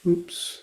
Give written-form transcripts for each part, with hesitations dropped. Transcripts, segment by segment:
Oops.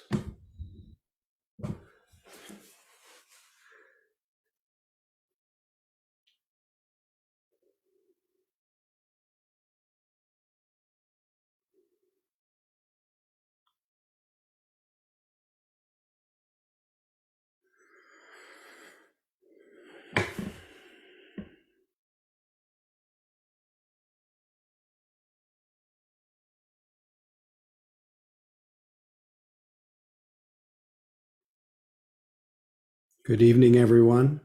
Good evening, everyone.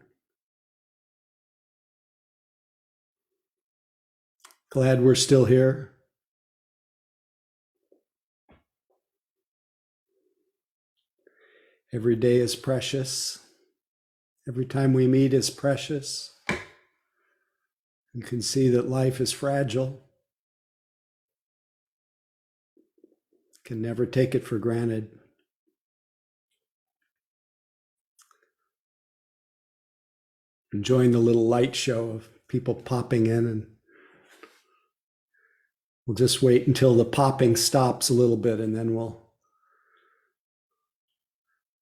Glad we're still here. Every day is precious. Every time we meet is precious. You can see that life is fragile. Can never take it for granted. Enjoying the little light show of people popping in, and we'll just wait until the popping stops a little bit, and then we'll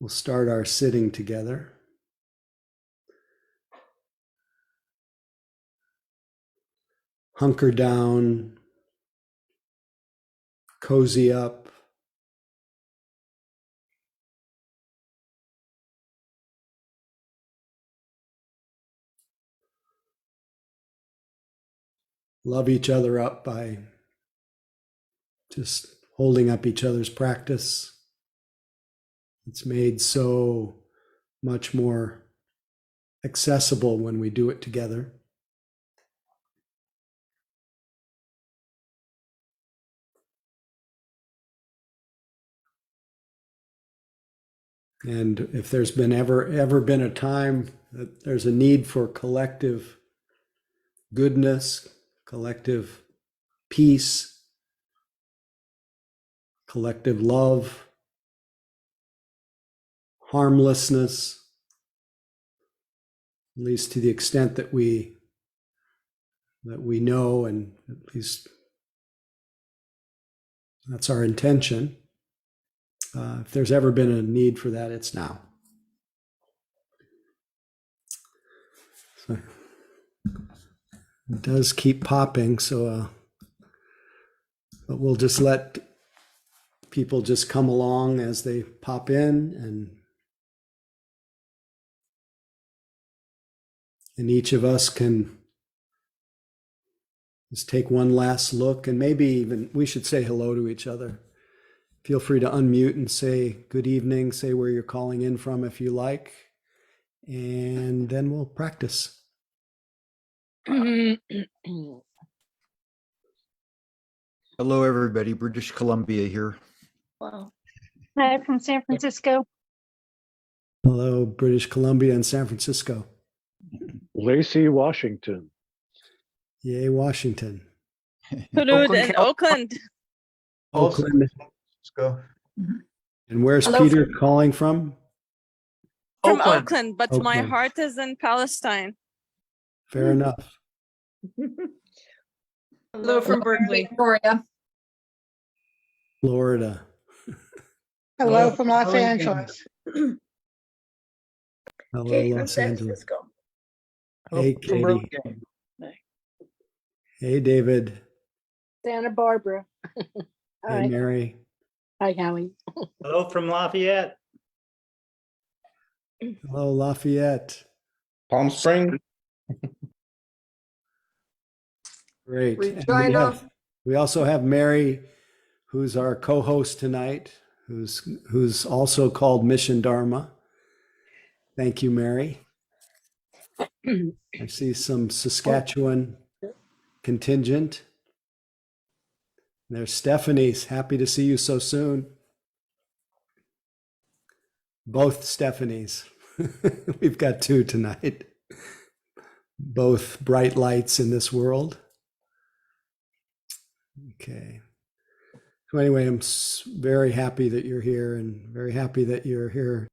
start our sitting together. Hunker down, cozy up. Love each other up by just holding up each other's practice. It's made so much more accessible when we do it together. And if there's been ever been a time that there's a need for collective goodness, collective peace, collective love, harmlessness, at least to the extent that we know, and at least that's our intention. If there's ever been a need for that, it's now. So it does keep popping, so but we'll just let people just come along as they pop in, and each of us can just take one last look, and maybe even we should say hello to each other. Feel free to unmute and say good evening, say where you're calling in from if you like, and then we'll practice. Hello, everybody. British Columbia here. Wow. Hi, from San Francisco. Hello, British Columbia and San Francisco. Lacey, Washington. Yay, Washington. Hello, in Oakland. Oakland. Let's go. And where's Hello. Peter calling from? From Oakland, but my Oakland. heart is in Palestine. Fair enough. Hello from Berkeley. Victoria. Florida. Hello from Los Angeles. Hello, Kate from Los San Angeles. Francisco. Hey, Katie. Hey, David. Santa Barbara. Hey, Hi. Mary. Hi, Howie. Hello from Lafayette. Hello, Lafayette. Palm Springs. Great. And Regina. we also have Mary, who's our co-host tonight, who's also called Mission Dharma. Thank you, Mary. I see some Saskatchewan contingent. There's Stephanie's. Happy to see you so soon. Both Stephanies. We've got two tonight. Both bright lights in this world. Okay. So anyway, I'm very happy that you're here, and very happy that you're here.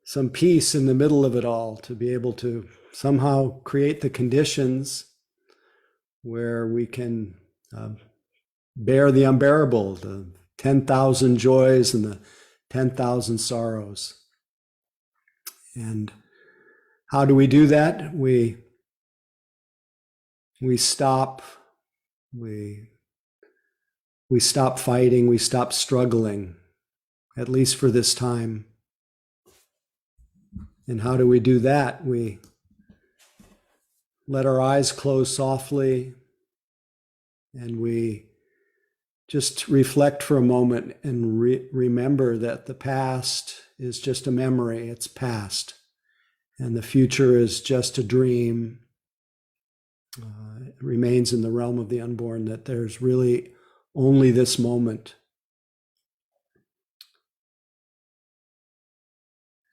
Some peace in the middle of it all, to be able to somehow create the conditions where we can bear the unbearable, the 10,000 joys and the 10,000 sorrows. And how do we do that? We stop. We stop fighting. We stop struggling, at least for this time. And how do we do that? We let our eyes close softly, and we just reflect for a moment and remember that the past is just a memory. It's past. And the future is just a dream. It remains in the realm of the unborn, that there's really only this moment.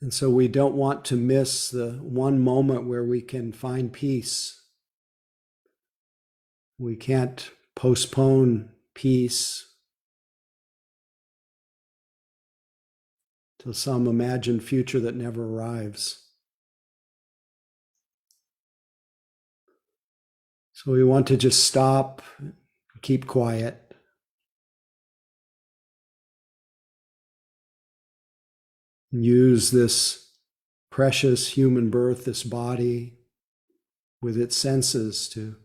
And so we don't want to miss the one moment where we can find peace. We can't postpone peace to some imagined future that never arrives. So we want to just stop, keep quiet. Use this precious human birth, this body, with its senses to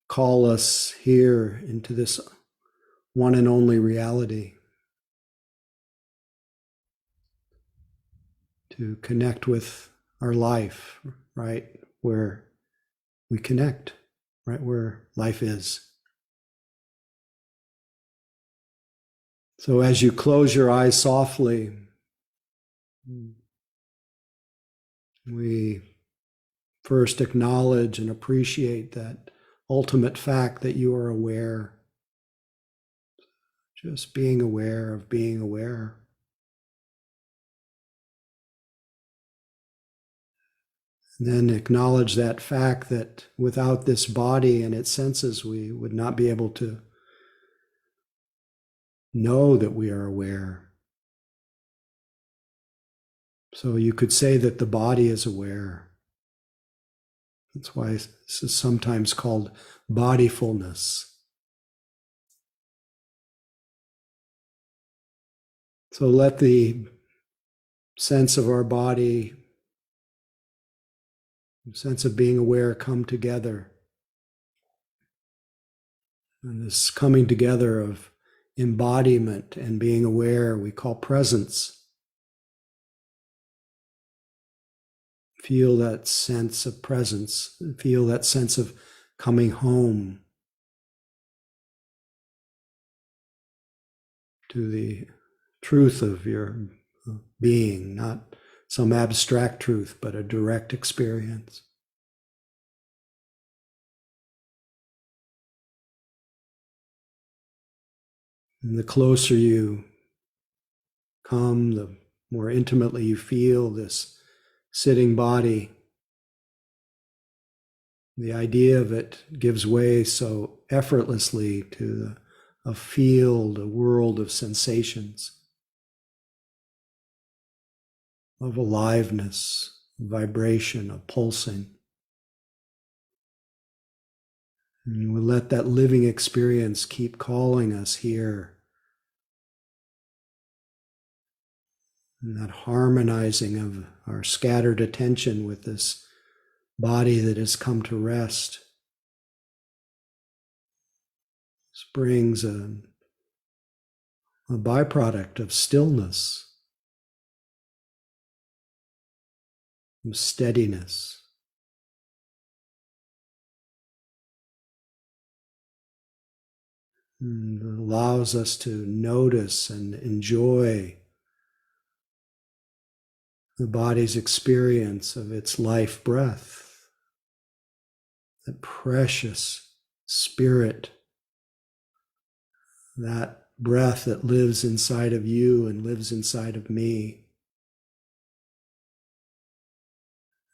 call us here into this one and only reality, to connect with our life, right where we connect, right where life is. So as you close your eyes softly, we first acknowledge and appreciate that ultimate fact that you are aware. Just being aware of being aware. And then acknowledge that fact that without this body and its senses, we would not be able to know that we are aware. So you could say that the body is aware. That's why this is sometimes called bodyfulness. So let the sense of our body, the sense of being aware, come together. And this coming together of embodiment and being aware we call presence. Feel that sense of presence. Feel that sense of coming home to the truth of your being, not some abstract truth, but a direct experience. And the closer you come, the more intimately you feel this sitting body. The idea of it gives way so effortlessly to a field, a world of sensations, of aliveness, vibration, of pulsing. And we let that living experience keep calling us here. And that harmonizing of our scattered attention with this body that has come to rest. This brings a byproduct of stillness, of steadiness. And it allows us to notice and enjoy the body's experience of its life breath, that precious spirit, that breath that lives inside of you and lives inside of me.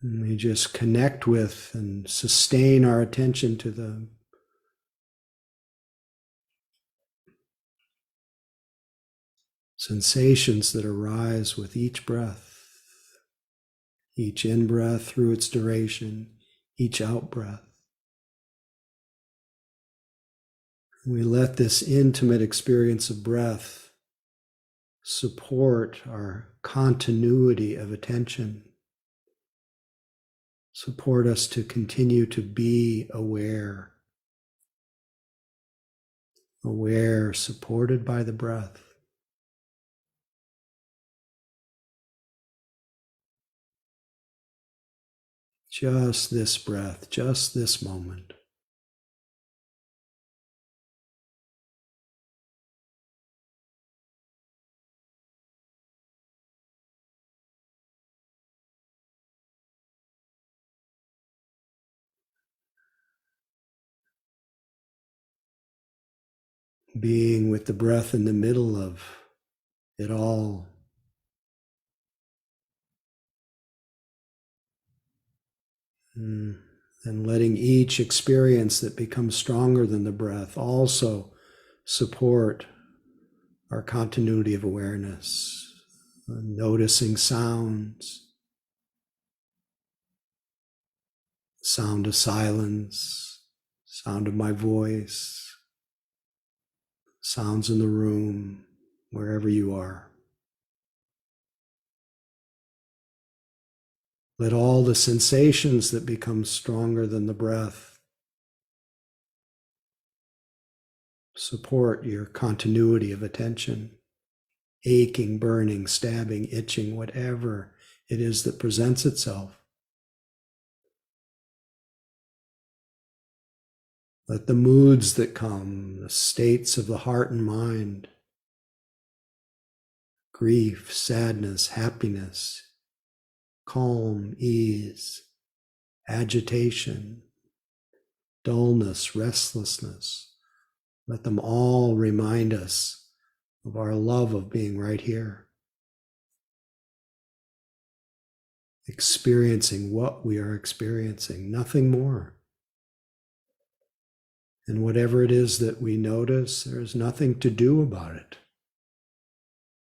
And we just connect with and sustain our attention to the sensations that arise with each breath, each in-breath through its duration, each out-breath. We let this intimate experience of breath support our continuity of attention, support us to continue to be aware, aware, supported by the breath. Just this breath, just this moment. Being with the breath in the middle of it all. And letting each experience that becomes stronger than the breath also support our continuity of awareness, noticing sounds, sound of silence, sound of my voice, sounds in the room, wherever you are. Let all the sensations that become stronger than the breath support your continuity of attention, aching, burning, stabbing, itching, whatever it is that presents itself. Let the moods that come, the states of the heart and mind, grief, sadness, happiness, calm, ease, agitation, dullness, restlessness, let them all remind us of our love of being right here, experiencing what we are experiencing, nothing more. And whatever it is that we notice, there's nothing to do about it,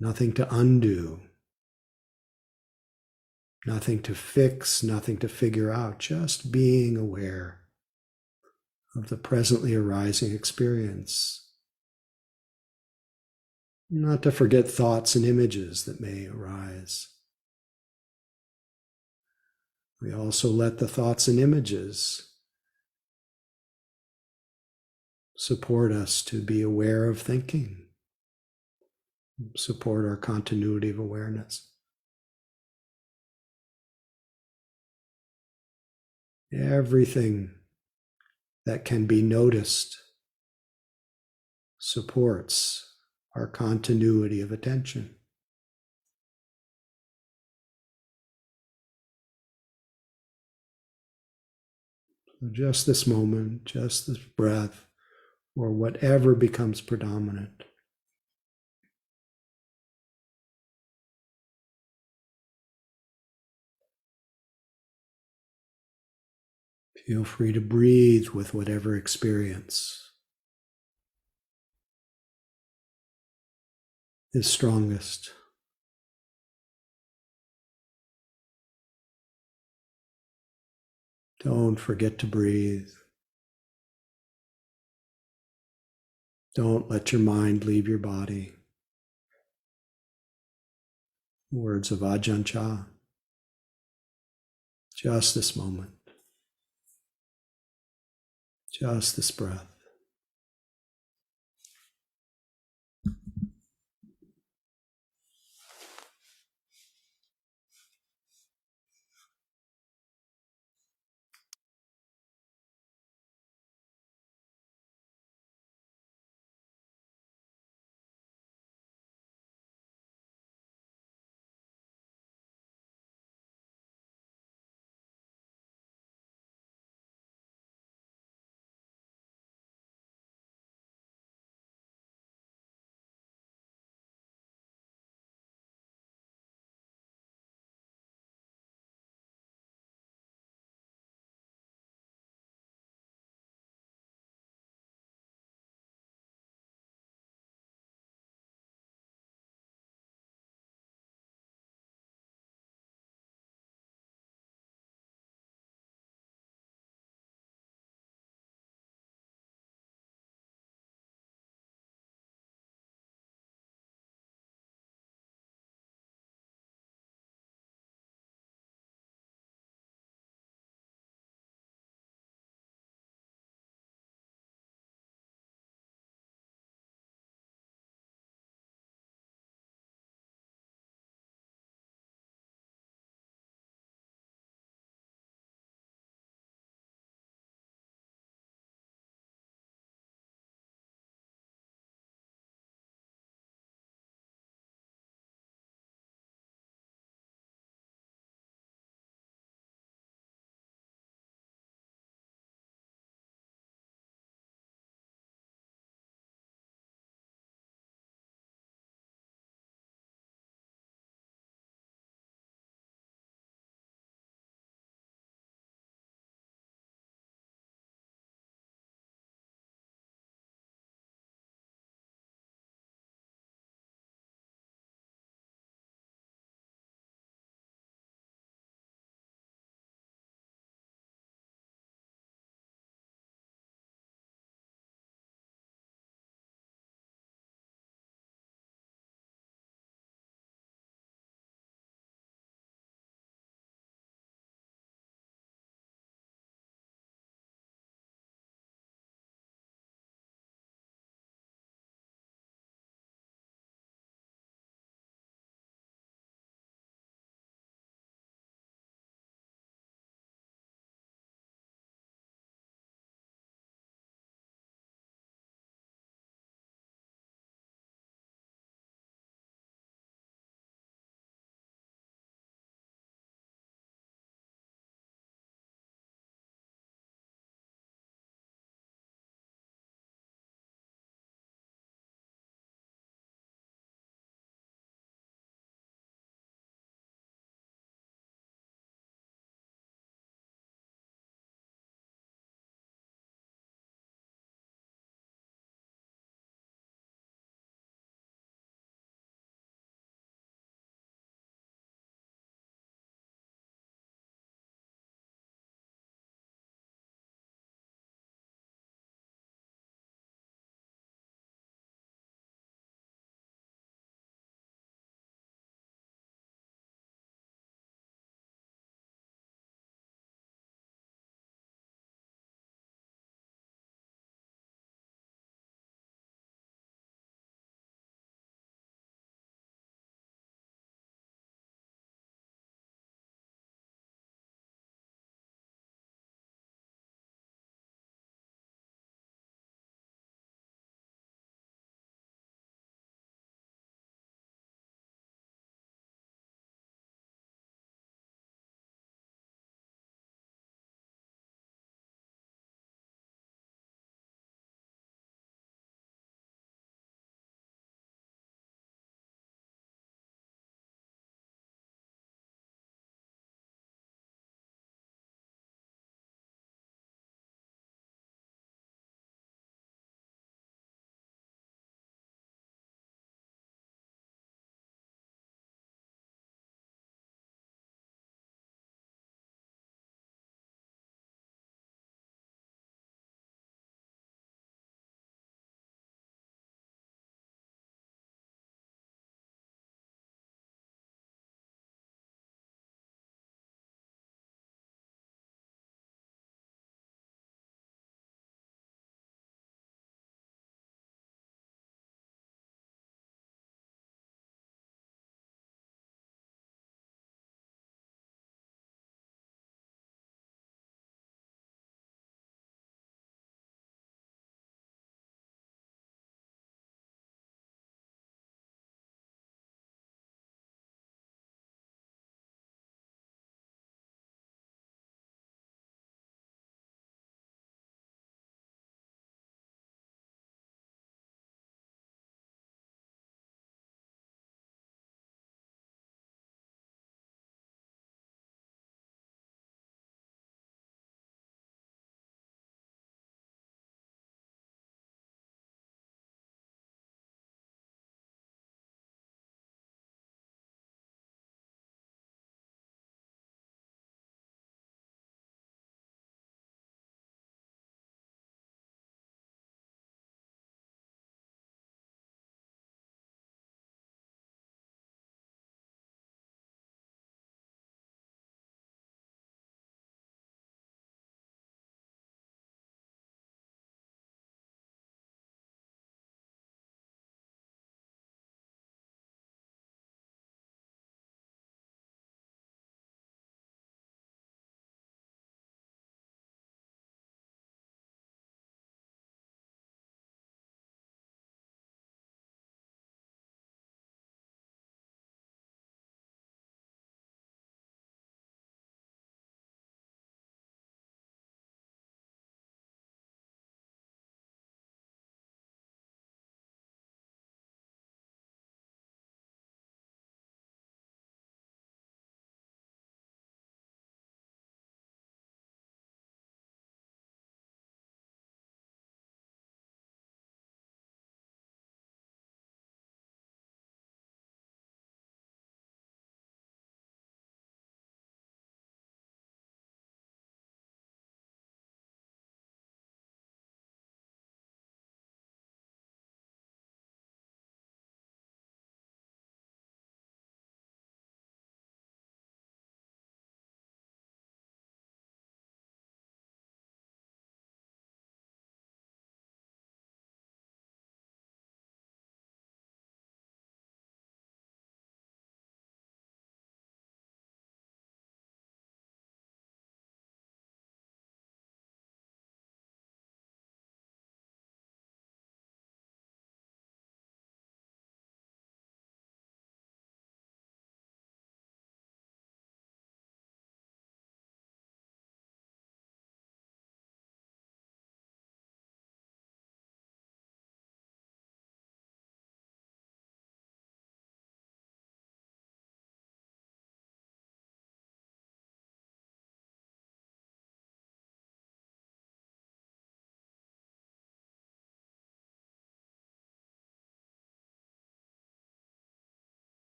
nothing to undo, nothing to fix, nothing to figure out, just being aware of the presently arising experience. Not to forget thoughts and images that may arise. We also let the thoughts and images support us to be aware of thinking, support our continuity of awareness. Everything that can be noticed supports our continuity of attention. So just this moment, just this breath, or whatever becomes predominant. Feel free to breathe with whatever experience is strongest. Don't forget to breathe. Don't let your mind leave your body. Words of Ajahn Chah. Just this moment. Just this breath.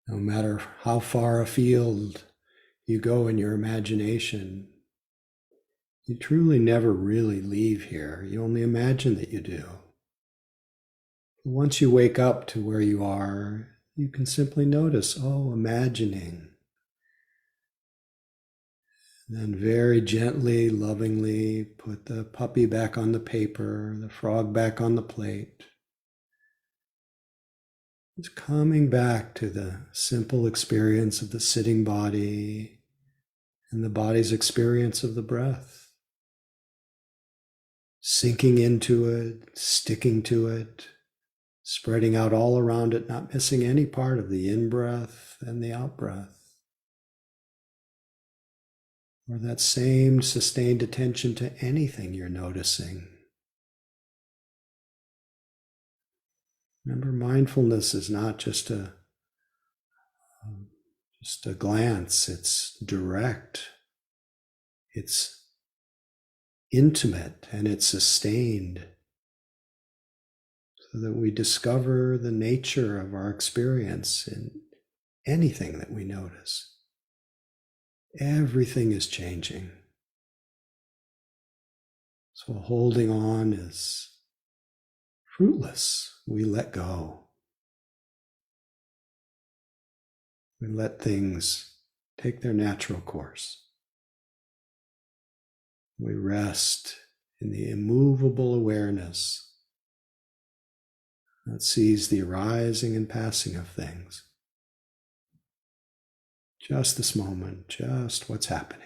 No matter how far afield you go in your imagination, you truly never really leave here. You only imagine that you do. Once you wake up to where you are, you can simply notice, oh, imagining. And then very gently, lovingly put the puppy back on the paper, the frog back on the plate. It's coming back to the simple experience of the sitting body and the body's experience of the breath. Sinking into it, sticking to it, spreading out all around it, not missing any part of the in-breath and the out-breath. Or that same sustained attention to anything you're noticing. Remember, mindfulness is not just a glance, it's direct, it's intimate, and it's sustained, so that we discover the nature of our experience in anything that we notice. Everything is changing. So holding on is fruitless. We let go. We let things take their natural course. We rest in the immovable awareness that sees the arising and passing of things. Just this moment, just what's happening.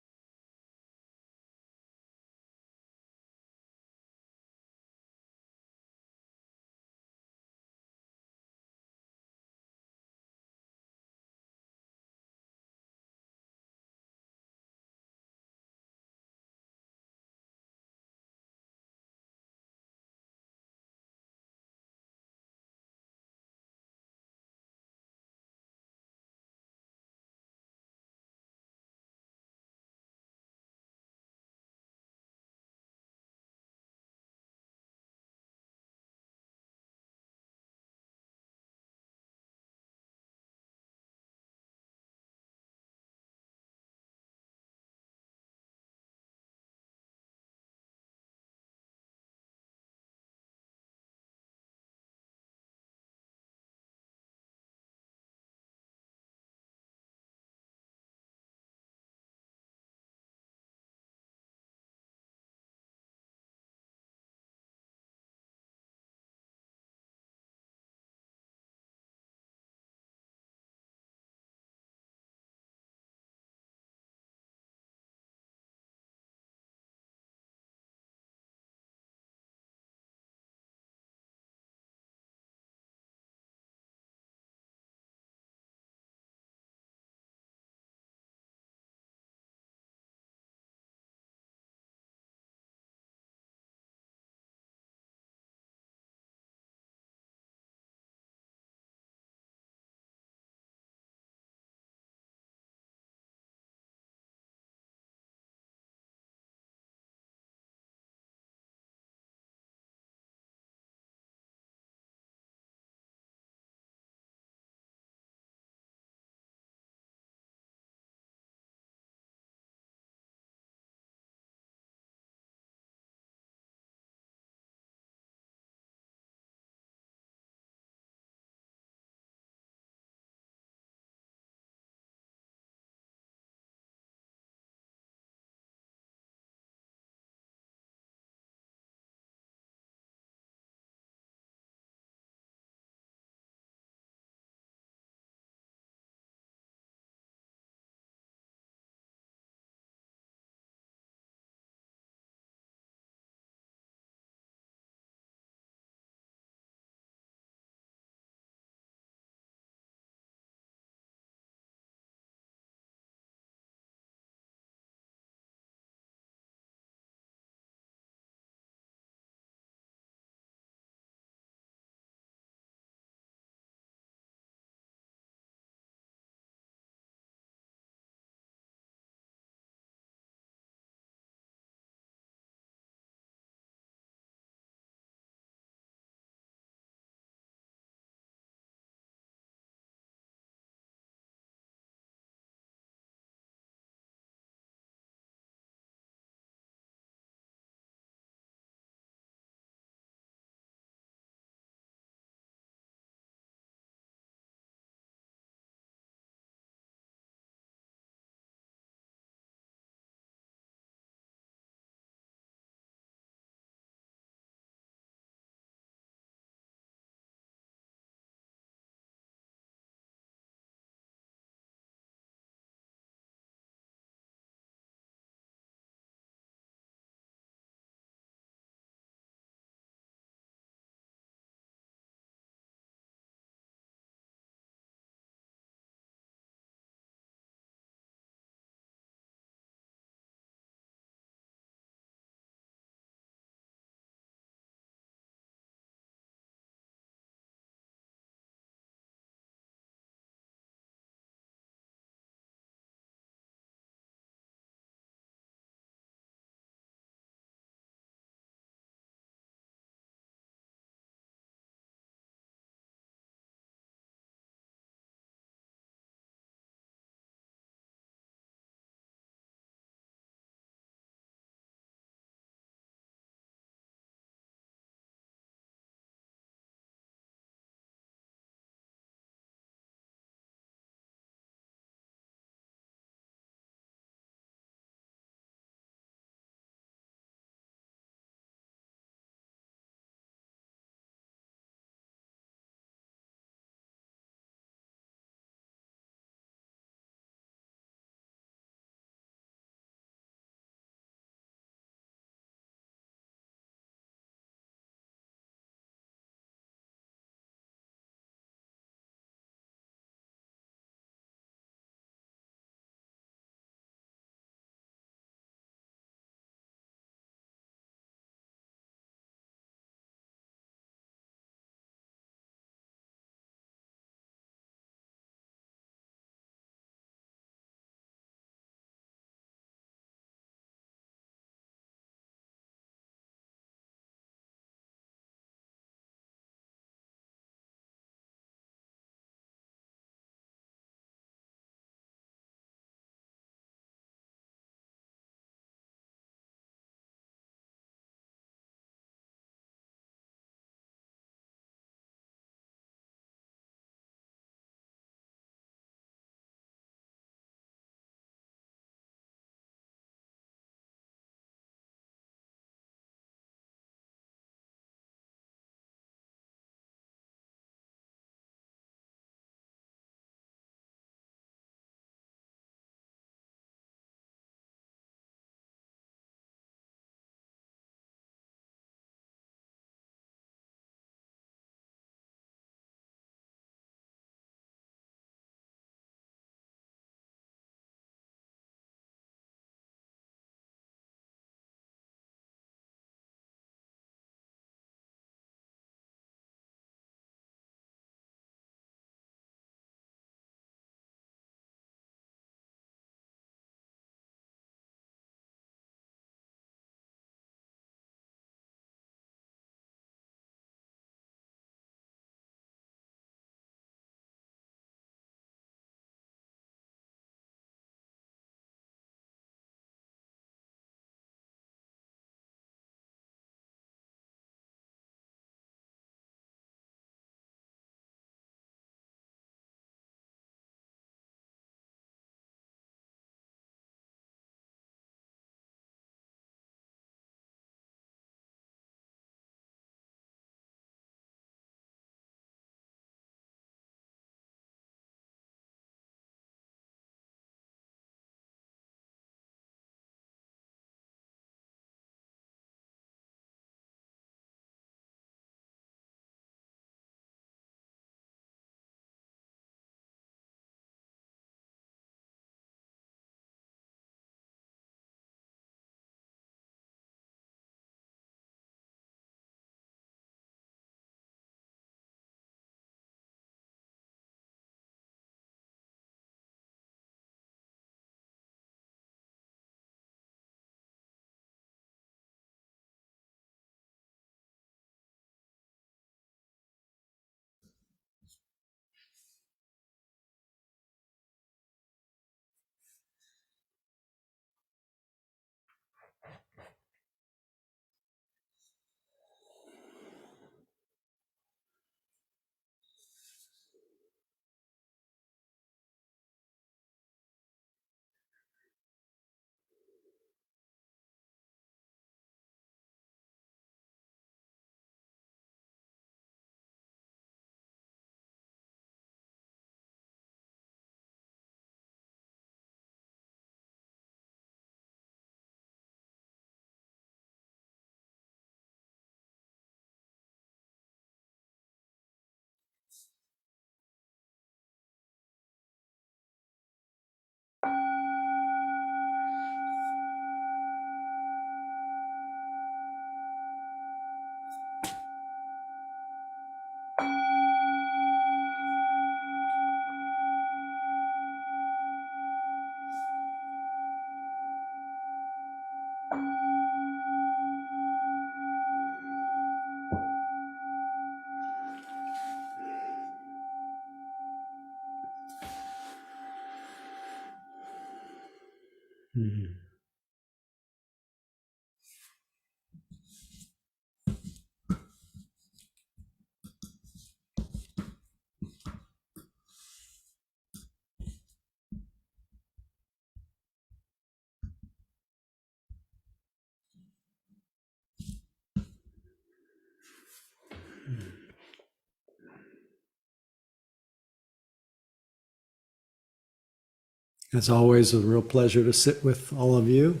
As always, a real pleasure to sit with all of you.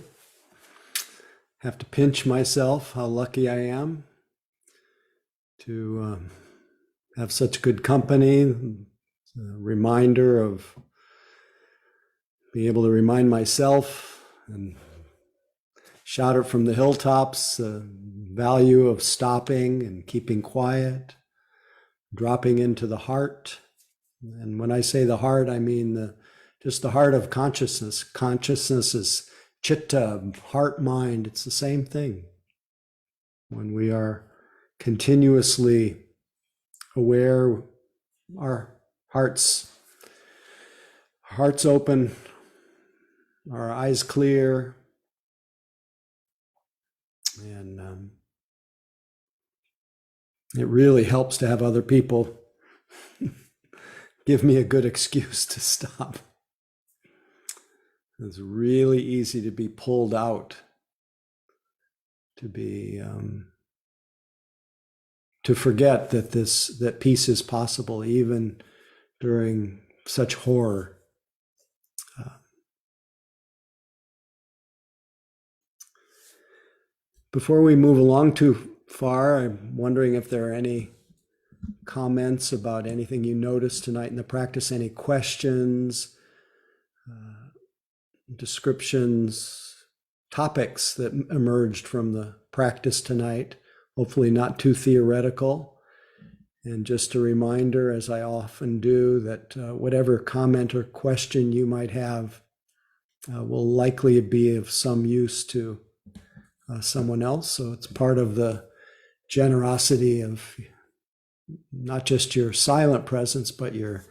Have to pinch myself how lucky I am to have such good company. A reminder of being able to remind myself and shout it from the hilltops, the value of stopping and keeping quiet, dropping into the heart. And when I say the heart, I mean just the heart of consciousness. Consciousness is chitta, heart, mind. It's the same thing. When we are continuously aware, our hearts open, our eyes clear, and it really helps to have other people give me a good excuse to stop. It's really easy to be pulled out, to be to forget that peace is possible even during such horror. Before we move along too far, I'm wondering if there are any comments about anything you noticed tonight in the practice, any questions, descriptions, topics that emerged from the practice tonight, hopefully not too theoretical. And just a reminder, as I often do, that whatever comment or question you might have will likely be of some use to someone else. So it's part of the generosity of not just your silent presence, but your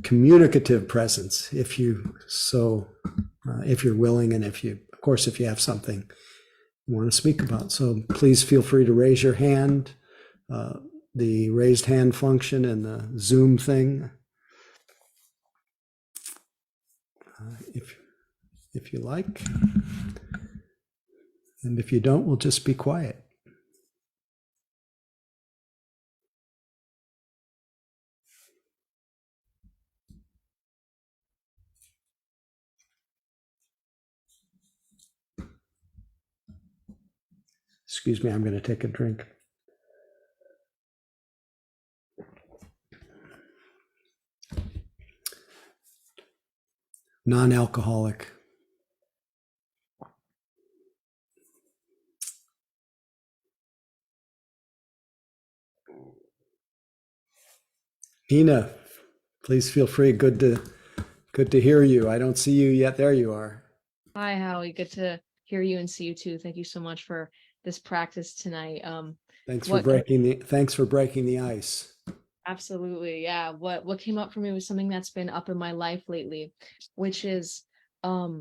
communicative presence, if you're willing, and if you have something you want to speak about. So please feel free to raise your hand. The raised hand function and the Zoom thing, if you like, and if you don't, we'll just be quiet. Excuse me, I'm going to take a drink. Non-alcoholic. Nina, please feel free. Good to hear you. I don't see you yet. There you are. Hi, Howie. Good to hear you and see you too. Thank you so much for this practice tonight. Thanks for breaking the ice. Absolutely. Yeah. What came up for me was something that's been up in my life lately, which is a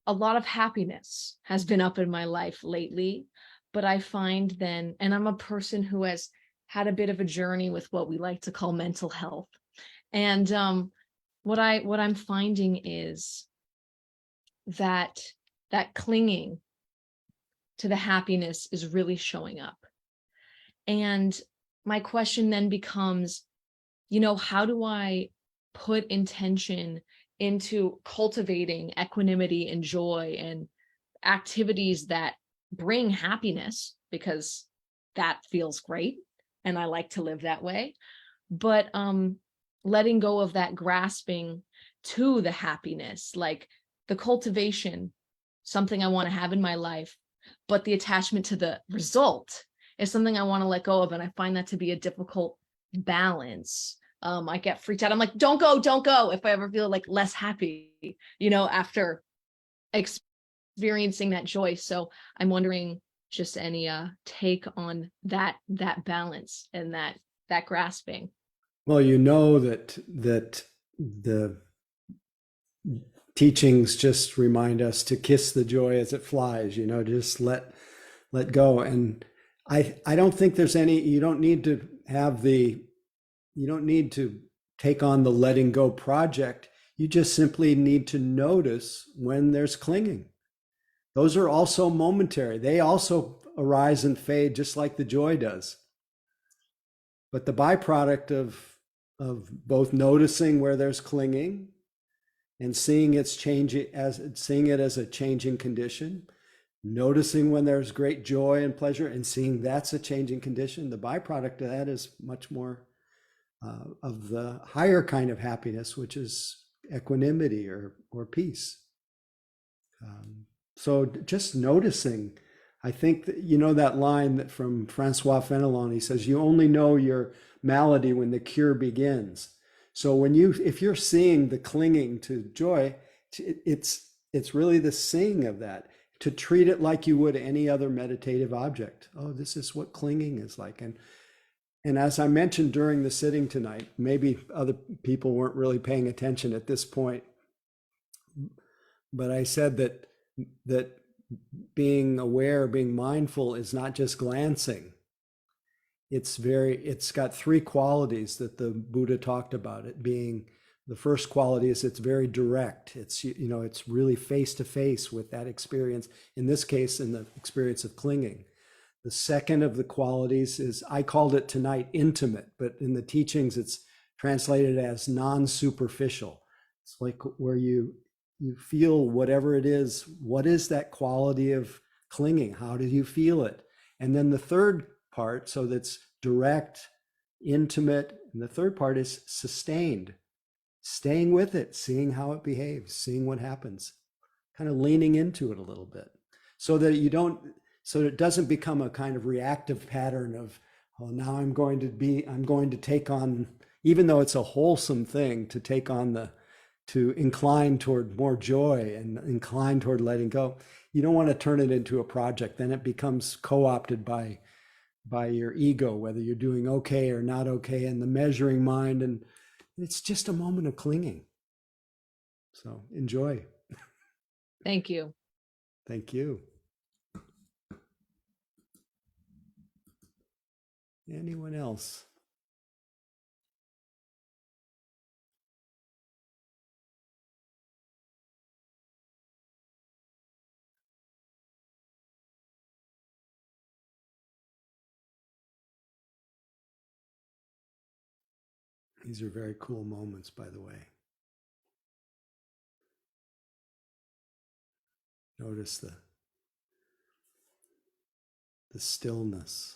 lot of happiness has been up in my life lately. But I find then, and I'm a person who has had a bit of a journey with what we like to call mental health. And what I'm finding is that clinging to the happiness is really showing up. And my question then becomes, how do I put intention into cultivating equanimity and joy and activities that bring happiness, because that feels great and I like to live that way, but letting go of that grasping to the happiness, like the cultivation, something I want to have in my life, but the attachment to the result is something I want to let go of. And I find that to be a difficult balance. I get freaked out. I'm like, don't go. If I ever feel like less happy, after experiencing that joy. So I'm wondering just any take on that balance and that grasping. Well, that the teachings just remind us to kiss the joy as it flies, just let go. And I don't think there's you don't need to take on the letting go project. You just simply need to notice when there's clinging. Those are also momentary. They also arise and fade just like the joy does. But the byproduct of both noticing where there's clinging and seeing its change as seeing it as a changing condition, noticing when there's great joy and pleasure and seeing that's a changing condition. The byproduct of that is much more of the higher kind of happiness, which is equanimity or peace. So just noticing, I think that, you know, that line that from Francois Fenelon, he says, you only know your malady when the cure begins. So when if you're seeing the clinging to joy, it's really the seeing of that, to treat it like you would any other meditative object. Oh, this is what clinging is like. And as I mentioned during the sitting tonight, maybe other people weren't really paying attention at this point, but I said that being aware, being mindful is not just glancing. It's got three qualities that the Buddha talked about. It being, the first quality is it's very direct. It's, you know, it's really face to face with that experience. In this case, in the experience of clinging. The second of the qualities is, I called it tonight intimate, but in the teachings, it's translated as non-superficial. It's like where you feel whatever it is. What is that quality of clinging? How do you feel it? And then the third part, so that's direct, intimate, and the third part is sustained, staying with it, seeing how it behaves, seeing what happens, kind of leaning into it a little bit, so that it doesn't become a kind of reactive pattern of, oh, now I'm going to take on, even though it's a wholesome thing to take on to incline toward more joy and incline toward letting go. You don't want to turn it into a project. Then it becomes co-opted by your ego, whether you're doing okay or not okay, and the measuring mind. And it's just a moment of clinging. So enjoy. Thank you. Thank you. Anyone else? These are very cool moments, by the way. Notice the stillness.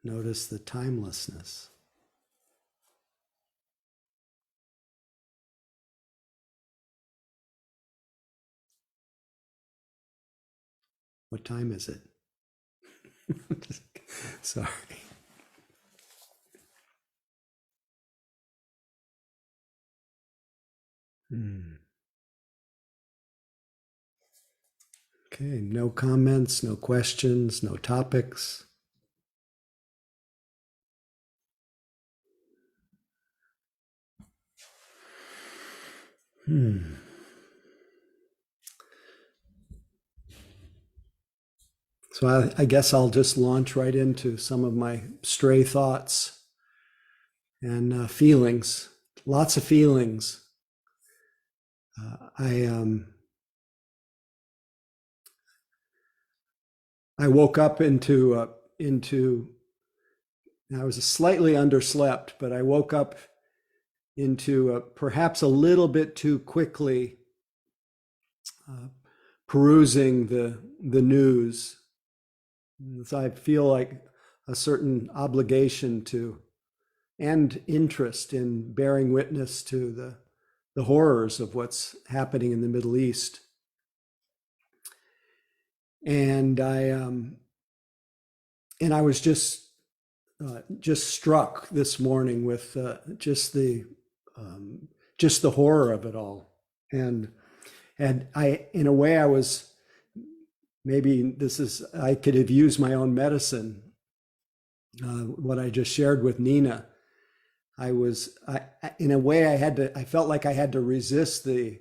Notice the timelessness. What time is it? Sorry. Okay, no comments, no questions, no topics. So I guess I'll just launch right into some of my stray thoughts and feelings. Lots of feelings. I woke up into I was slightly underslept, but I woke up into perhaps a little bit too quickly perusing the news. So I feel like a certain obligation to and interest in bearing witness to the horrors of what's happening in the Middle East. And I was just struck this morning with just the horror of it all. And I, in a way, I was, maybe I could have used my own medicine, what I just shared with Nina. In a way, I felt like I had to resist the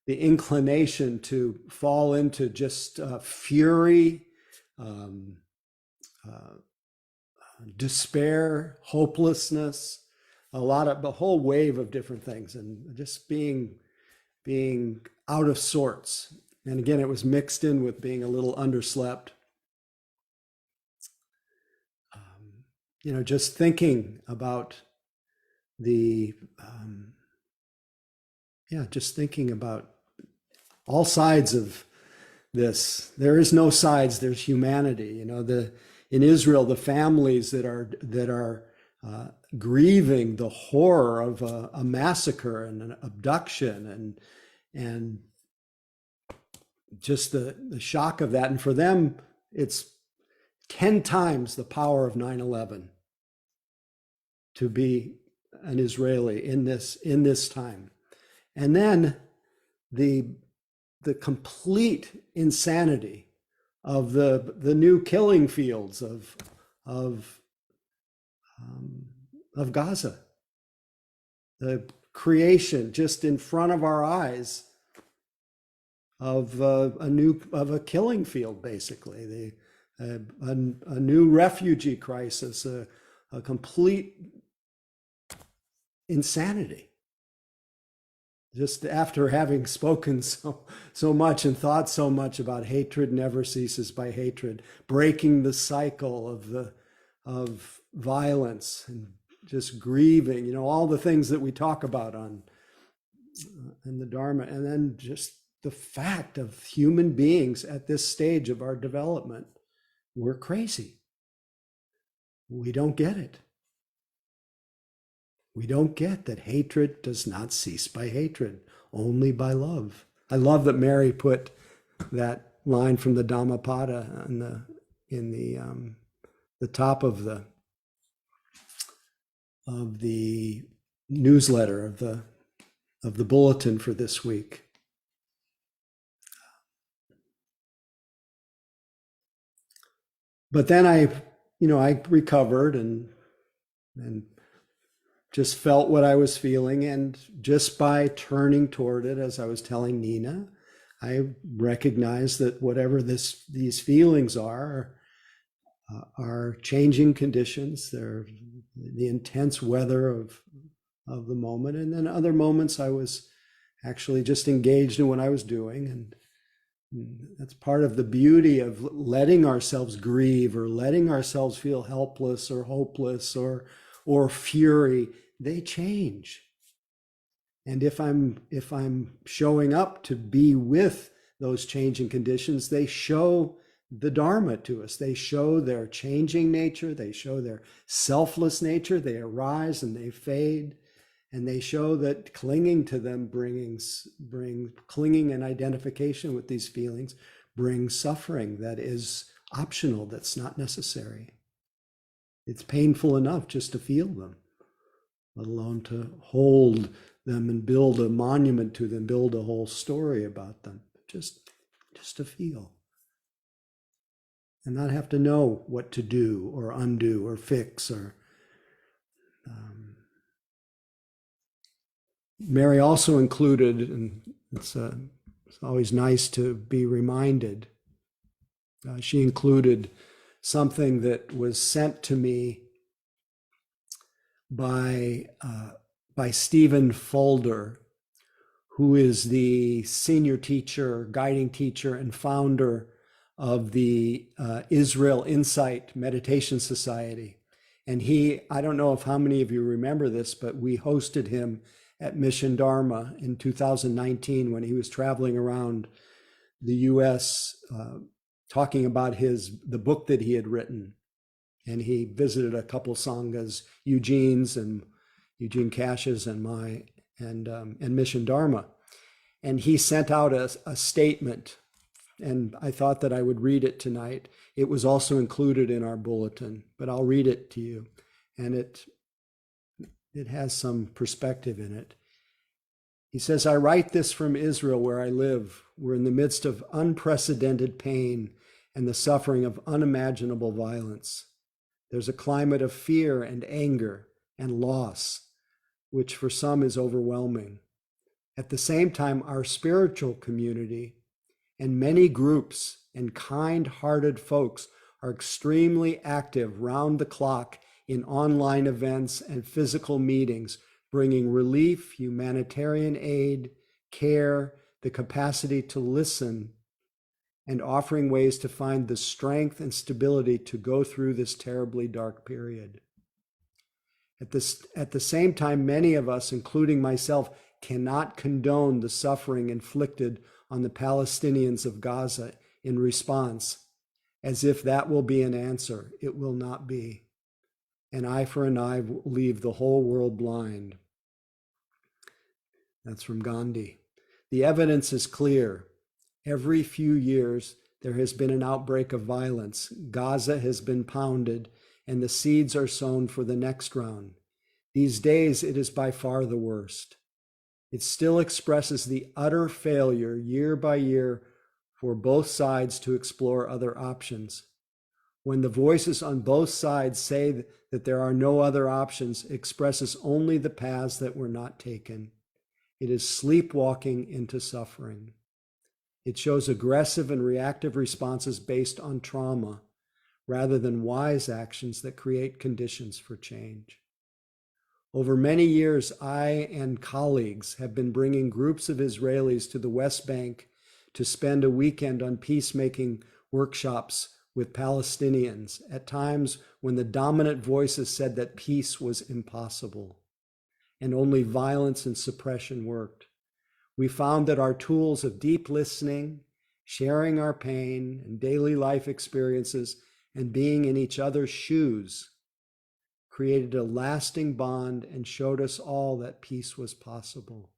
inclination to fall into just fury, despair, hopelessness, a whole wave of different things, and just being out of sorts. And again, it was mixed in with being a little underslept. Just thinking about the yeah, just thinking about all sides of this. There is no sides, there's humanity. You know, in Israel, the families that are grieving the horror of a massacre and an abduction and just the shock of that. And for them, it's 10 times the power of 9/11 to be an Israeli in this time. And then the complete insanity of the new killing fields of Gaza, the creation just in front of our eyes of a killing field, basically, a new refugee crisis, a complete insanity. Just after having spoken so much and thought so much about hatred never ceases by hatred, breaking the cycle of violence and just grieving, you know, all the things that we talk about in the Dharma, and then just the fact of human beings at this stage of our development, we're crazy. We don't get it. We don't get that hatred does not cease by hatred, only by love. I love that Mary put that line from the Dhammapada in the top of the newsletter of the bulletin for this week. But then I recovered and just felt what I was feeling. And just by turning toward it, as I was telling Nina, I recognized that whatever these feelings are changing conditions. They're the intense weather of the moment. And then other moments I was actually just engaged in what I was doing. And that's part of the beauty of letting ourselves grieve or letting ourselves feel helpless or hopeless or fury. They change. And if I'm showing up to be with those changing conditions, they show the Dharma to us. They show their changing nature. They show their selfless nature. They arise and they fade. And they show that clinging to them clinging and identification with these feelings brings suffering that is optional, that's not necessary. It's painful enough just to feel them, let alone to hold them and build a monument to them, build a whole story about them, just to feel. And not have to know what to do or undo or fix or Mary also included, and it's always nice to be reminded, she included something that was sent to me by Stephen Folder, who is the senior teacher, guiding teacher, and founder of the Israel Insight Meditation Society. And I don't know if how many of you remember this, but we hosted him at Mission Dharma in 2019 when he was traveling around the US talking about the book that he had written. And he visited a couple sanghas, Eugene's and Eugene Cash's and Mission Dharma. And he sent out a statement, and I thought that I would read it tonight. It was also included in our bulletin, but I'll read it to you. And it has some perspective in it. He says, I write this from Israel where I live. We're in the midst of unprecedented pain and the suffering of unimaginable violence. There's a climate of fear and anger and loss, which for some is overwhelming. At the same time, our spiritual community and many groups and kind-hearted folks are extremely active round the clock in online events and physical meetings, bringing relief, humanitarian aid, care, the capacity to listen, and offering ways to find the strength and stability to go through this terribly dark period. At the same time, many of us, including myself, cannot condone the suffering inflicted on the Palestinians of Gaza in response, as if that will be an answer. It will not be. An eye for an eye will leave the whole world blind. That's from Gandhi. The evidence is clear. Every few years, there has been an outbreak of violence. Gaza has been pounded, and the seeds are sown for the next round. These days, it is by far the worst. It still expresses the utter failure year by year for both sides to explore other options. When the voices on both sides say that there are no other options, it expresses only the paths that were not taken. It is sleepwalking into suffering. It shows aggressive and reactive responses based on trauma, rather than wise actions that create conditions for change. Over many years, I and colleagues have been bringing groups of Israelis to the West Bank to spend a weekend on peacemaking workshops with Palestinians at times when the dominant voices said that peace was impossible and only violence and suppression worked. We found that our tools of deep listening, sharing our pain and daily life experiences, and being in each other's shoes created a lasting bond and showed us all that peace was possible.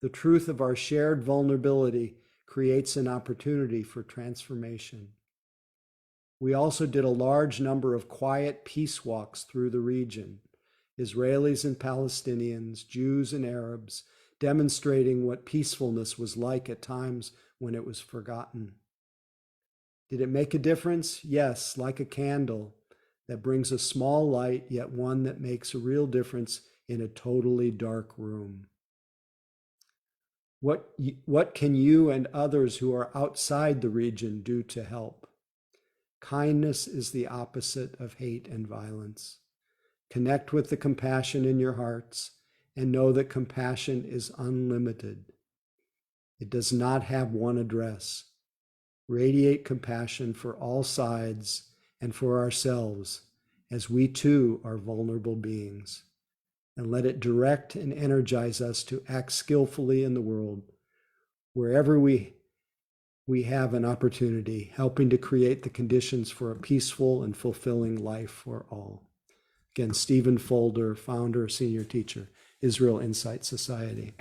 The truth of our shared vulnerability creates an opportunity for transformation. We also did a large number of quiet peace walks through the region, Israelis and Palestinians, Jews and Arabs, demonstrating what peacefulness was like at times when it was forgotten. Did it make a difference? Yes, like a candle that brings a small light, yet one that makes a real difference in a totally dark room. What can you and others who are outside the region do to help? Kindness is the opposite of hate and violence. Connect with the compassion in your hearts and know that compassion is unlimited. It does not have one address. Radiate compassion for all sides and for ourselves, as we too are vulnerable beings. And let it direct and energize us to act skillfully in the world, wherever we have an opportunity, helping to create the conditions for a peaceful and fulfilling life for all. Again, Stephen Folder, founder, senior teacher, Israel Insight Society.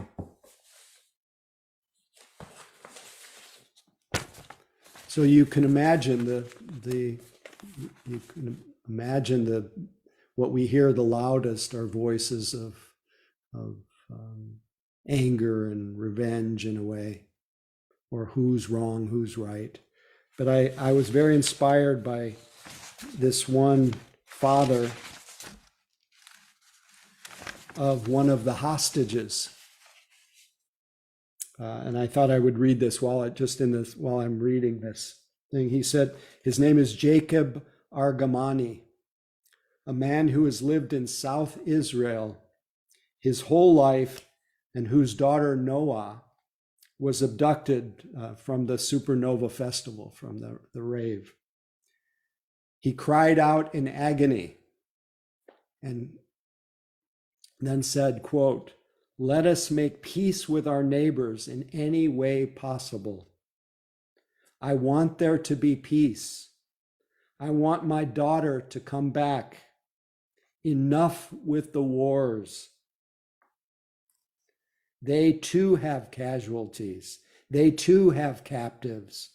So you can imagine what we hear the loudest are voices of anger and revenge in a way, or who's wrong, who's right. But I was very inspired by this one father of one of the hostages. And I thought I would read this while I'm reading this thing. He said, his name is Jacob Argamani, a man who has lived in South Israel his whole life and whose daughter Noah was abducted from the Supernova Festival, from the rave. He cried out in agony and then said, quote, "Let us make peace with our neighbors in any way possible. I want there to be peace. I want my daughter to come back. Enough with the wars. They too have casualties. They too have captives.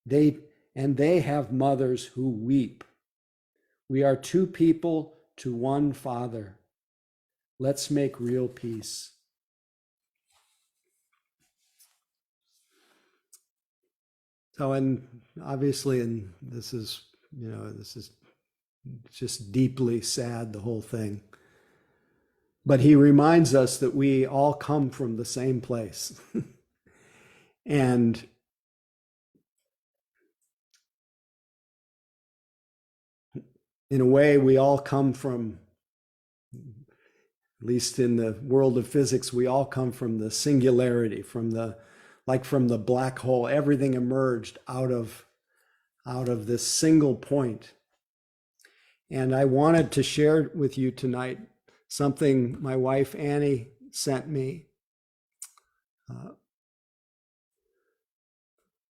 They have mothers who weep. We are two people to one Father. Let's make real peace." So, and obviously, and this is just deeply sad, the whole thing. But he reminds us that we all come from the same place. And in a way, we all come from, at least in the world of physics, we all come from the singularity, from the black hole. Everything emerged out of this single point. And I wanted to share with you tonight something my wife Annie sent me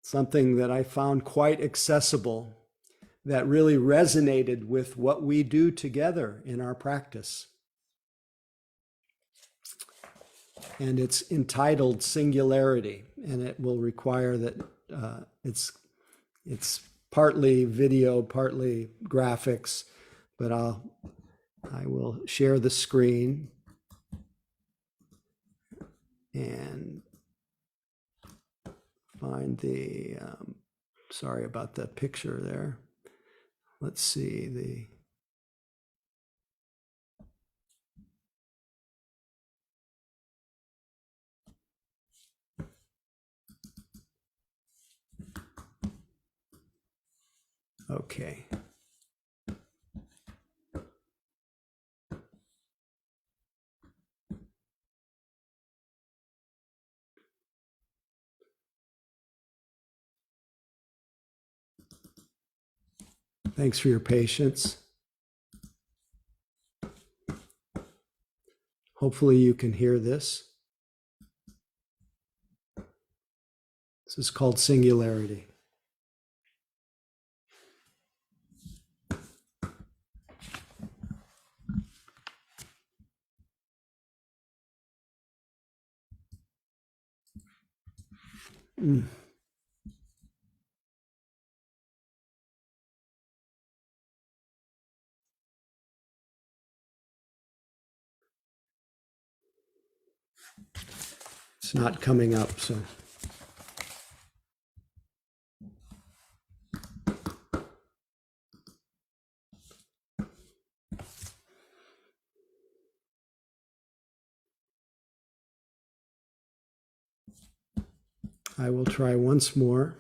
something that I found quite accessible that really resonated with what we do together in our practice. And it's entitled Singularity, and it will require that it's partly video, partly graphics, but I will share the screen and find the, sorry about the picture there. Let's see the, okay. Thanks for your patience. Hopefully you can hear this. This is called Singularity. It's not coming up, so. I will try once more.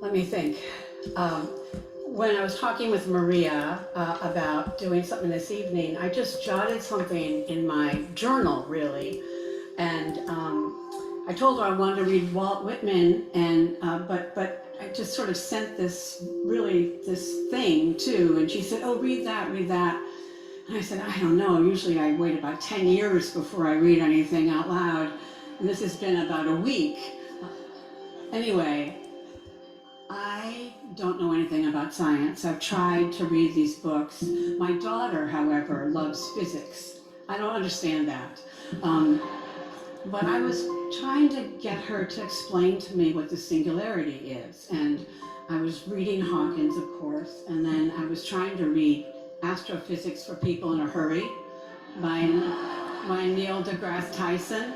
Let me think. When I was talking with Maria about doing something this evening, I just jotted something in my journal, really, and I told her I wanted to read Walt Whitman, and but I just sort of sent this thing too, and she said, "Oh, read that, read that." And I said, "I don't know. Usually I wait about 10 years before I read anything out loud, and this has been about a week." Anyway. I don't know anything about science. I've tried to read these books. My daughter, however, loves physics. I don't understand that. But I was trying to get her to explain to me what the singularity is. And I was reading Hawkins, of course, and then I was trying to read Astrophysics for People in a Hurry by Neil deGrasse Tyson.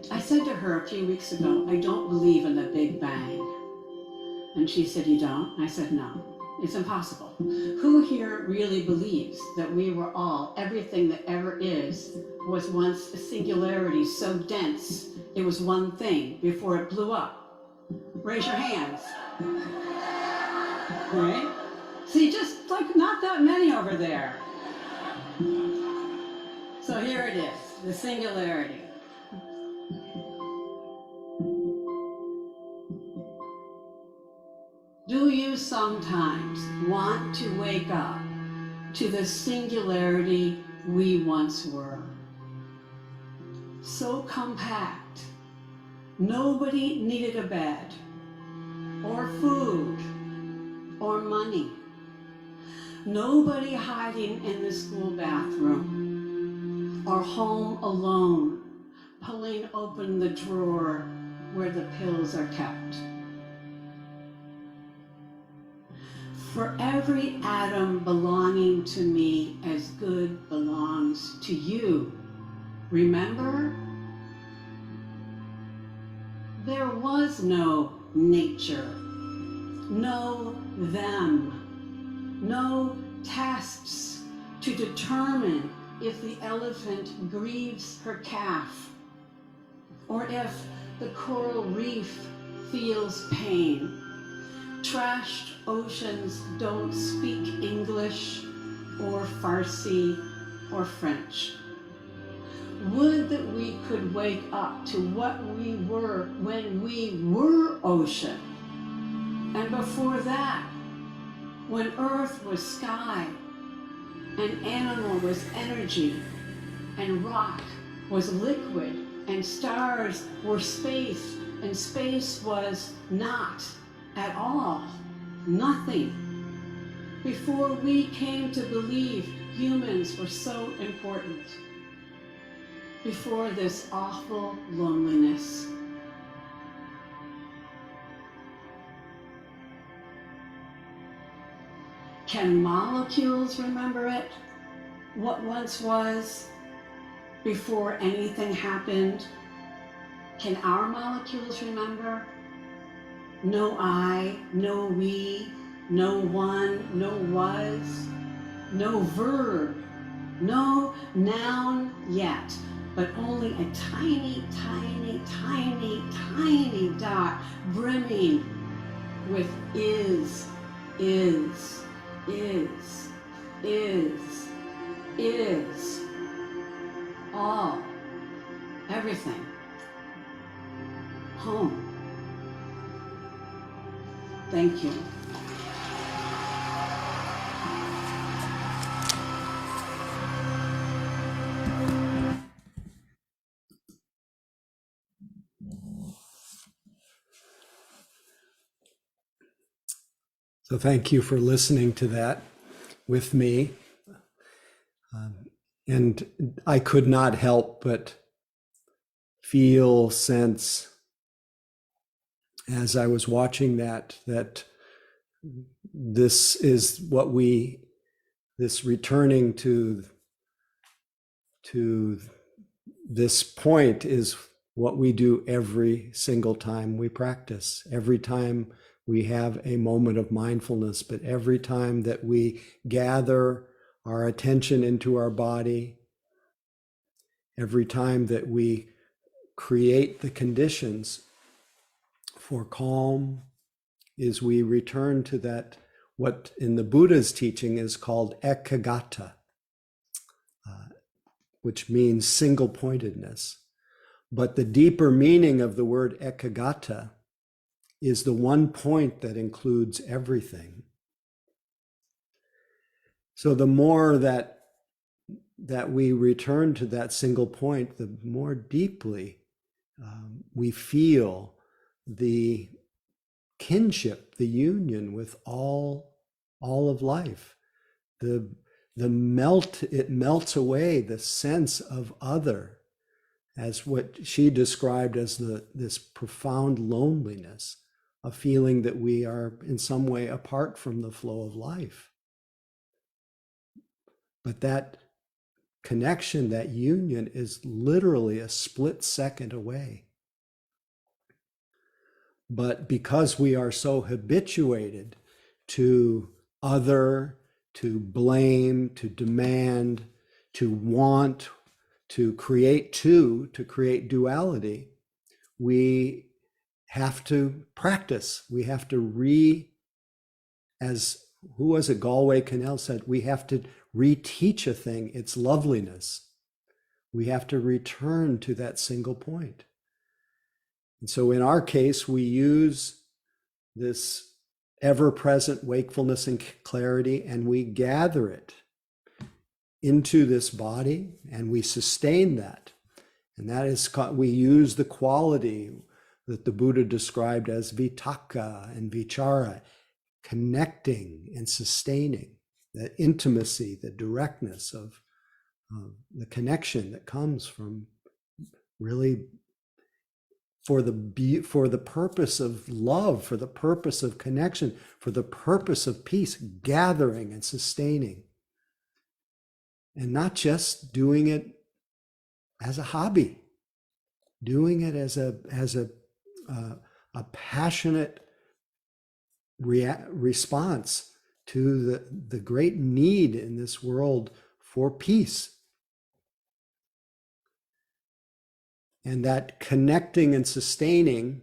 I said to her a few weeks ago, I don't believe in the Big Bang. And she said, "You don't?" I said, "No, it's impossible." Who here really believes that we were all, everything that ever is, was once a singularity so dense it was one thing before it blew up? Raise your hands. Right? See, just like not that many over there. So here it is, the singularity. Do you sometimes want to wake up to the singularity we once were? So compact, nobody needed a bed, or food, or money. Nobody hiding in the school bathroom, or home alone, pulling open the drawer where the pills are kept. For every atom belonging to me as good belongs to you. Remember? There was no nature, no them, no tests to determine if the elephant grieves her calf, or if the coral reef feels pain. Trashed oceans don't speak English or Farsi or French. Would that we could wake up to what we were when we were ocean. And before that, when earth was sky, and animal was energy, and rock was liquid, and stars were space, and space was not at all, nothing. Before we came to believe humans were so important. Before this awful loneliness. Can molecules remember it? What once was before anything happened? Can our molecules remember? No I, no we, no one, no was, no verb, no noun yet, but only a tiny, tiny, tiny, tiny dot brimming with is, all, everything, home. Thank you. So thank you for listening to that with me. And I could not help but feel, sense, as I was watching that this is what this returning to this point is what we do every single time we practice, every time we have a moment of mindfulness, but every time that we gather our attention into our body, every time that we create the conditions for calm, is we return to that, what in the Buddha's teaching is called ekagata, which means single pointedness. But the deeper meaning of the word ekagata is the one point that includes everything. So the more that we return to that single point, the more deeply we feel the kinship, the union with all of life. It melts away the sense of other, as what she described as this profound loneliness, a feeling that we are in some way apart from the flow of life. But that connection, that union, is literally a split second away. But because we are so habituated to other, to blame, to demand, to want, to create duality, we have to practice. We have to as who was it, Galway Connell said, we have to reteach a thing its loveliness. We have to return to that single point. And so in our case, we use this ever-present wakefulness and clarity, and we gather it into this body, and we sustain that. And that is, we use the quality that the Buddha described as vitaka and vichara, connecting and sustaining, that intimacy, the directness of the connection that comes from really for the purpose of love, for the purpose of connection, for the purpose of peace, gathering and sustaining. And not just doing it as a hobby, doing it as a passionate response to the great need in this world for peace. And that connecting and sustaining,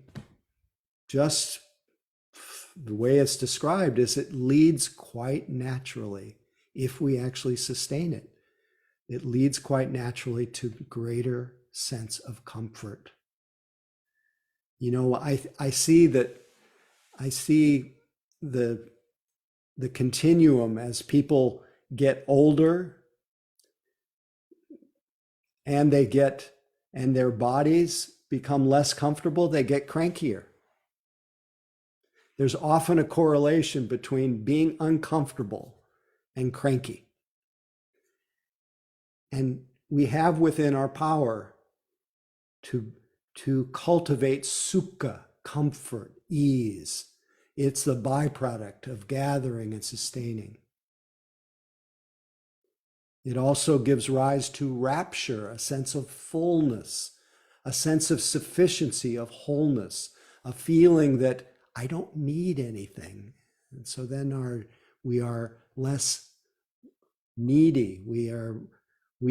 just the way it's described, is it leads quite naturally if we actually sustain it. it leads quite naturally to greater sense of comfort. You know, I see the continuum as people get older and and their bodies become less comfortable, they get crankier. There's often a correlation between being uncomfortable and cranky. And we have within our power to cultivate sukha, comfort, ease. It's the byproduct of gathering and sustaining. It also gives rise to rapture, a sense of fullness, a sense of sufficiency, of wholeness, a feeling that I don't need anything. And so then we are less needy. We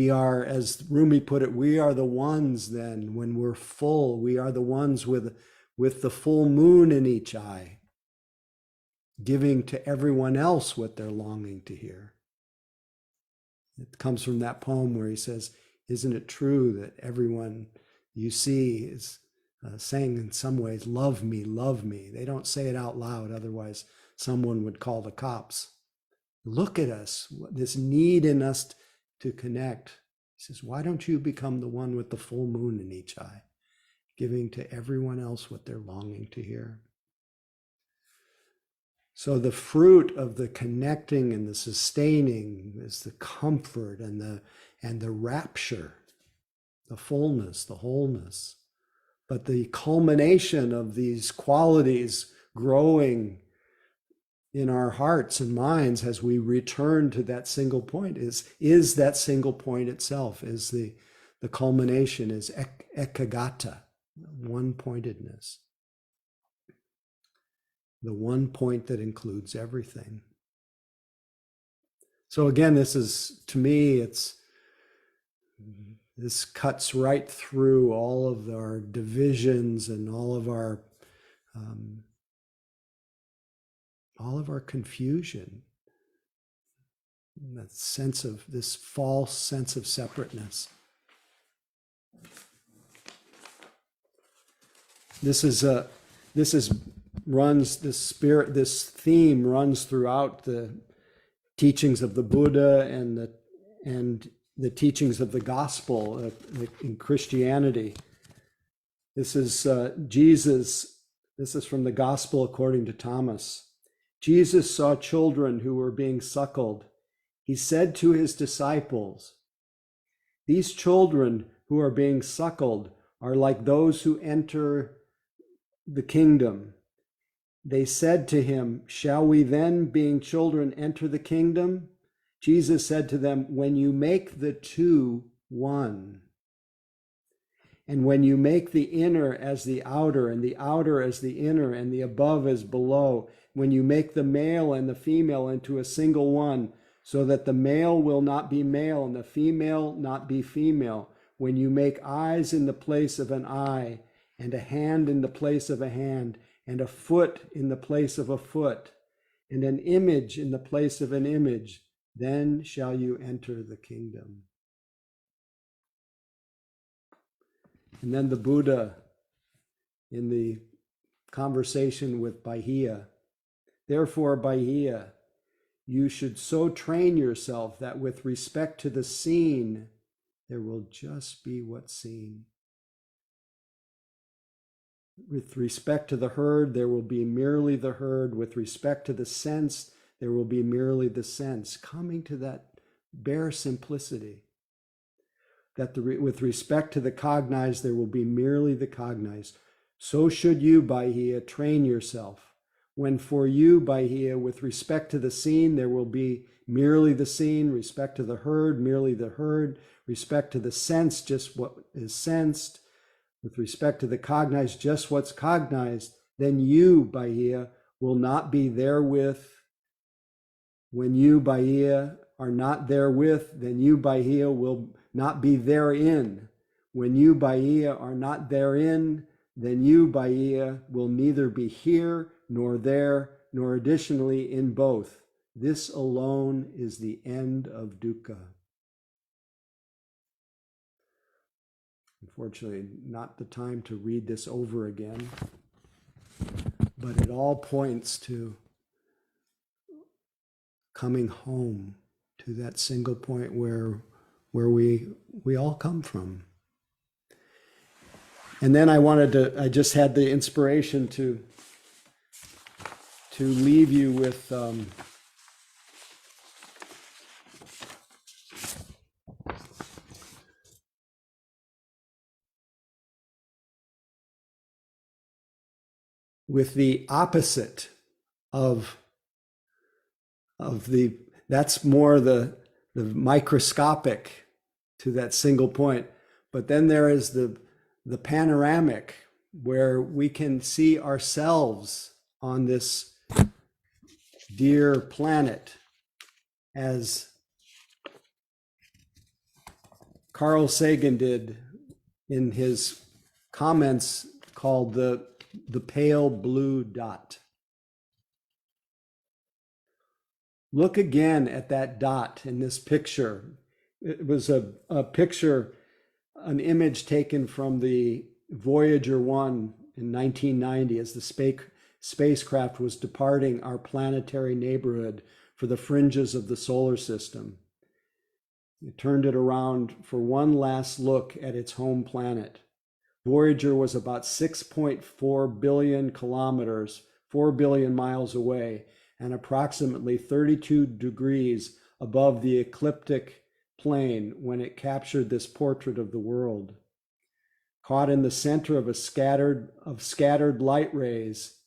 are, as Rumi put it, we are the ones then, when we're full, we are the ones with the full moon in each eye, giving to everyone else what they're longing to hear. It comes from that poem where he says, isn't it true that everyone you see is saying in some ways, love me, love me. They don't say it out loud, otherwise someone would call the cops. Look at us, this need in us to connect. He says, why don't you become the one with the full moon in each eye, giving to everyone else what they're longing to hear? So the fruit of the connecting and the sustaining is the comfort and the rapture, the fullness, the wholeness. But the culmination of these qualities growing in our hearts and minds as we return to that single point is that single point itself, is the culmination, is ekagata, one-pointedness. The one point that includes everything. So again, this is, to me, this cuts right through all of our divisions and all of our confusion. That sense of this false sense of separateness. This theme runs throughout the teachings of the Buddha and the teachings of the gospel in Christianity. This is Jesus. This is from the Gospel according to Thomas. Jesus saw children who were being suckled. He said to his disciples, "These children who are being suckled are like those who enter the kingdom." They said to him, "Shall we then, being children, enter the kingdom?" Jesus said to them, "When you make the two one, and when you make the inner as the outer, and the outer as the inner, and the above as below, when you make the male and the female into a single one, so that the male will not be male and the female not be female, when you make eyes in the place of an eye, and a hand in the place of a hand, and a foot in the place of a foot, and an image in the place of an image, then shall you enter the kingdom." And then the Buddha, in the conversation with Bahiya, "Therefore, Bahiya, you should so train yourself that with respect to the seen, there will just be what's seen. With respect to the heard, there will be merely the heard. With respect to the sense, there will be merely the sense." Coming to that bare simplicity. That with respect to the cognized, there will be merely the cognized. So should you, Bahiya, train yourself. When for you, Bahiya, with respect to the seen, there will be merely the seen, respect to the heard, merely the heard, respect to the sense, just what is sensed, with respect to the cognized, just what's cognized, then you, Bahiya, will not be therewith. When you, Bahiya, are not therewith, then you, Bahiya, will not be therein. When you, Bahiya, are not therein, then you, Bahiya, will neither be here nor there, nor additionally in both. This alone is the end of dukkha. Unfortunately, not the time to read this over again, but it all points to coming home to that single point where we all come from. And then I just had the inspiration to leave you with the opposite of the, that's more the microscopic to that single point. But then there is the panoramic, where we can see ourselves on this dear planet, as Carl Sagan did in his comments called the pale blue dot. Look again at that dot in this picture. It was a picture, an image taken from the Voyager 1 in 1990 as the spacecraft was departing our planetary neighborhood for the fringes of the solar system. It turned it around for one last look at its home planet. Voyager was about 6.4 billion kilometers, 4 billion miles away, and approximately 32 degrees above the ecliptic plane when it captured this portrait of the world. Caught in the center of scattered light rays,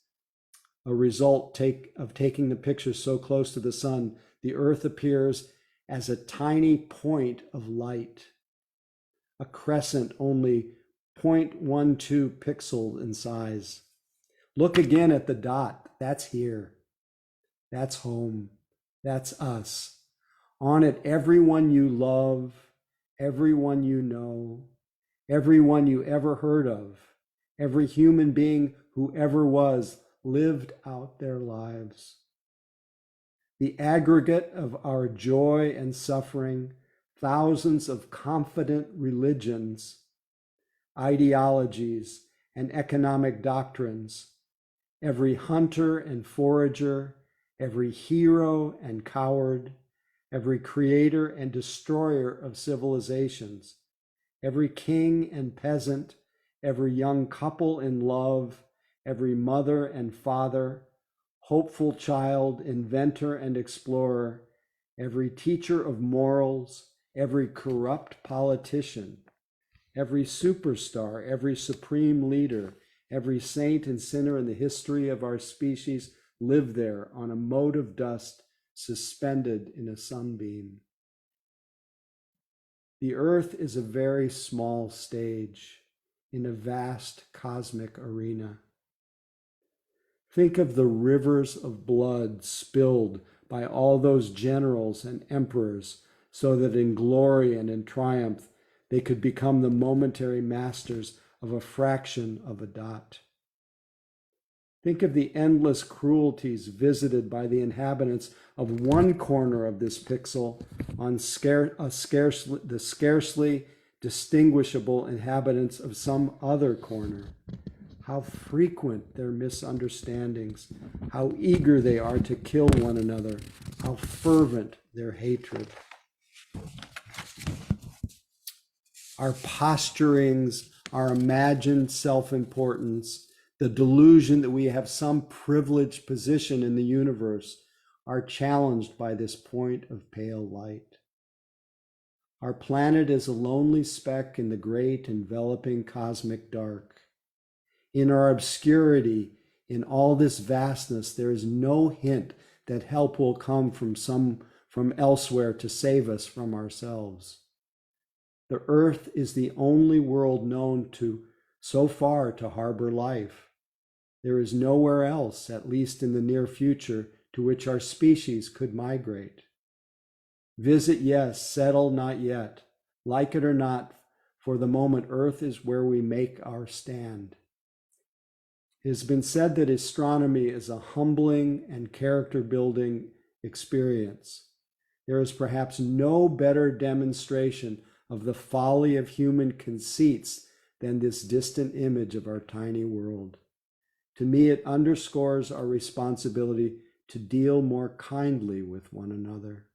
a result of taking the picture so close to the sun, the Earth appears as a tiny point of light, a crescent only 0.12 pixels in size. Look again at the dot. That's here. That's home. That's us. On it, everyone you love, everyone you know, everyone you ever heard of, every human being who ever was, lived out their lives. The aggregate of our joy and suffering, thousands of confident religions, ideologies, and economic doctrines, every hunter and forager, every hero and coward, every creator and destroyer of civilizations, every king and peasant, every young couple in love, every mother and father, hopeful child, inventor and explorer, every teacher of morals, every corrupt politician, every superstar, every supreme leader, every saint and sinner in the history of our species live there on a mote of dust suspended in a sunbeam. The earth is a very small stage in a vast cosmic arena. Think of the rivers of blood spilled by all those generals and emperors so that in glory and in triumph they could become the momentary masters of a fraction of a dot. Think of the endless cruelties visited by the inhabitants of one corner of this pixel on the scarcely distinguishable inhabitants of some other corner. How frequent their misunderstandings, how eager they are to kill one another, how fervent their hatred. Our posturings, our imagined self-importance, the delusion that we have some privileged position in the universe are challenged by this point of pale light. Our planet is a lonely speck in the great enveloping cosmic dark. In our obscurity, in all this vastness, there is no hint that help will come from elsewhere to save us from ourselves. The earth is the only world known to so far to harbor life. There is nowhere else, at least in the near future, to which our species could migrate. Visit, yes, settle, not yet. Like it or not, for the moment, Earth is where we make our stand. It has been said that astronomy is a humbling and character-building experience. There is perhaps no better demonstration of the folly of human conceits than this distant image of our tiny world. To me, it underscores our responsibility to deal more kindly with one another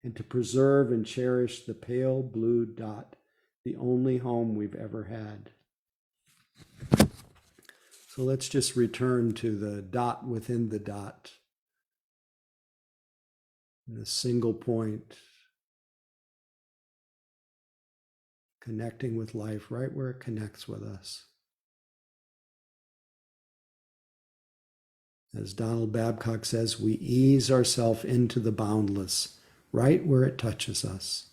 and to preserve and cherish the pale blue dot, the only home we've ever had. So let's just return to the dot within the dot, the single point, connecting with life right where it connects with us. As Donald Babcock says, we ease ourselves into the boundless, right where it touches us.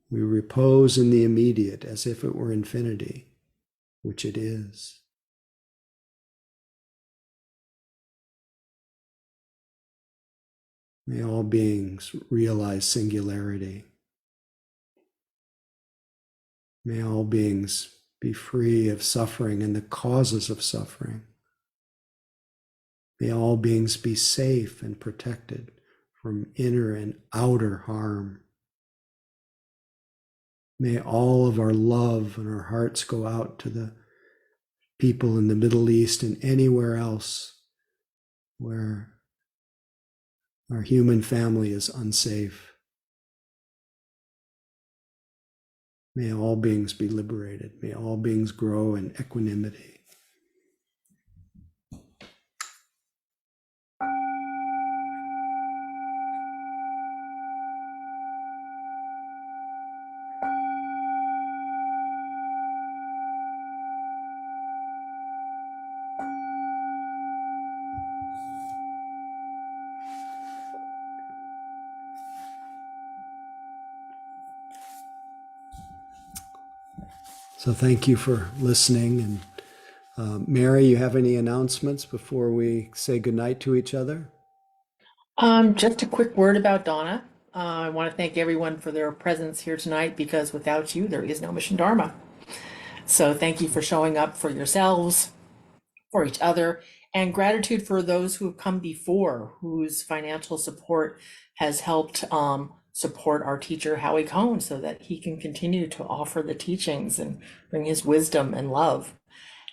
We repose in the immediate as if it were infinity, which it is. May all beings realize singularity. May all beings be free of suffering and the causes of suffering. May all beings be safe and protected from inner and outer harm. May all of our love and our hearts go out to the people in the Middle East and anywhere else where our human family is unsafe. May all beings be liberated. May all beings grow in equanimity. So thank you for listening. And Mary, you have any announcements before we say goodnight to each other? Just a quick word about Donna. I want to thank everyone for their presence here tonight because without you, there is no Mission Dharma. So thank you for showing up for yourselves, for each other, and gratitude for those who have come before, whose financial support has helped support our teacher, Howie Cohn, so that he can continue to offer the teachings and bring his wisdom and love.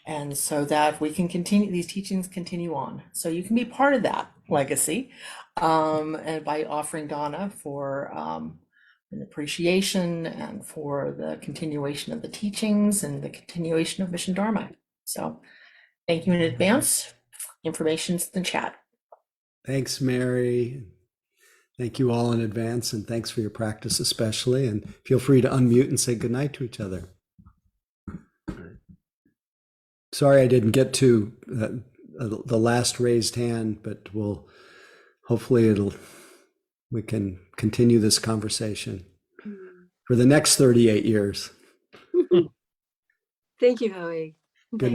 And so that we can continue, these teachings continue on. So you can be part of that legacy and by offering Donna for an appreciation and for the continuation of the teachings and the continuation of Mission Dharma. So thank you in advance. Information's in the chat. Thanks, Mary. Thank you all in advance, and thanks for your practice especially. And feel free to unmute and say goodnight to each other. Sorry I didn't get to the last raised hand, but hopefully we can continue this conversation for the next 38 years. Thank you, Howie. Good night.